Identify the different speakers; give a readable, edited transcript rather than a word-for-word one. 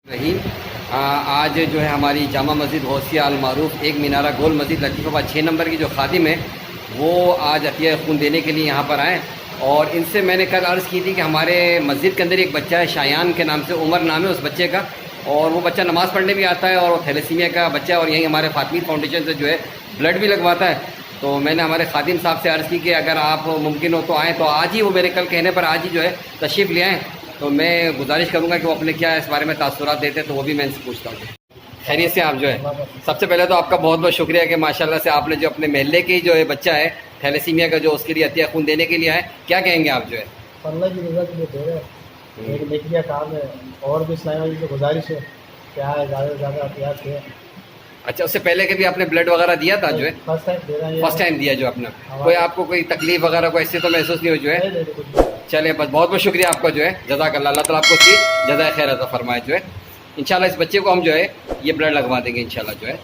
Speaker 1: رہیم آج جو ہے ہماری جامع مسجد غوثیہ المعروف ایک مینارہ گول مسجد لطیف آباد 6 نمبر کی جو خادم ہے وہ آج عطیہ خون دینے کے لیے یہاں پر آئے، اور ان سے میں نے کل عرض کی تھی کہ ہمارے مسجد کے اندر ایک بچہ ہے شایان کے نام سے، عمر نام ہے اس بچے کا، اور وہ بچہ نماز پڑھنے بھی آتا ہے اور وہ تھیلیسیمیا کا بچہ ہے، اور یہیں ہمارے فاطمی فاؤنڈیشن سے جو ہے بلڈ بھی لگواتا ہے۔ تو میں نے ہمارے خادم صاحب سے عرض کی کہ اگر آپ ممکن ہو تو آئیں، تو آج ہی وہ میرے کل کہنے پر آج ہی جو ہے تشریف لے آئیں۔ تو میں گزارش کروں گا کہ وہ اپنے کیا اس بارے میں تاثرات دیتے ہیں، تو وہ بھی میں ان سے پوچھتا ہوں۔ خیریت سے آپ جو ہے، سب سے پہلے تو آپ کا بہت بہت شکریہ کہ ماشاءاللہ سے آپ نے جو اپنے محلے کے جو ہے بچہ ہے تھیلیسیمیا کا، جو اس کے لیے عطیہ خون دینے کے لیے آئے، کیا کہیں گے آپ جو ہے؟
Speaker 2: اللہ کی رضا کے لیے دے رہے ہیں، ایک نیکی کا کام ہے، اور بھی اسلامیہ جی سے گزارش ہے کہ آئے زیادہ سے زیادہ احتیاط ہے۔
Speaker 1: اچھا، اس سے پہلے کہ بھی آپ نے بلڈ وغیرہ دیا تھا جو ہے؟
Speaker 2: فرسٹ ٹائم دے رہے ہیں،
Speaker 1: فرسٹ ٹائم دیا جو اپنا، کوئی آپ کو کوئی تکلیف وغیرہ کوئی ایسے تو محسوس نہیں ہو جو ہے؟ چلے بس بہت بہت شکریہ آپ کا جو ہے، جزاک اللہ، اللہ تعالیٰ آپ کو جزائے خیر عطا فرمائے جو ہے۔ انشاءاللہ اس بچے کو ہم جو ہے یہ بلڈ لگوا دیں گے انشاءاللہ جو ہے۔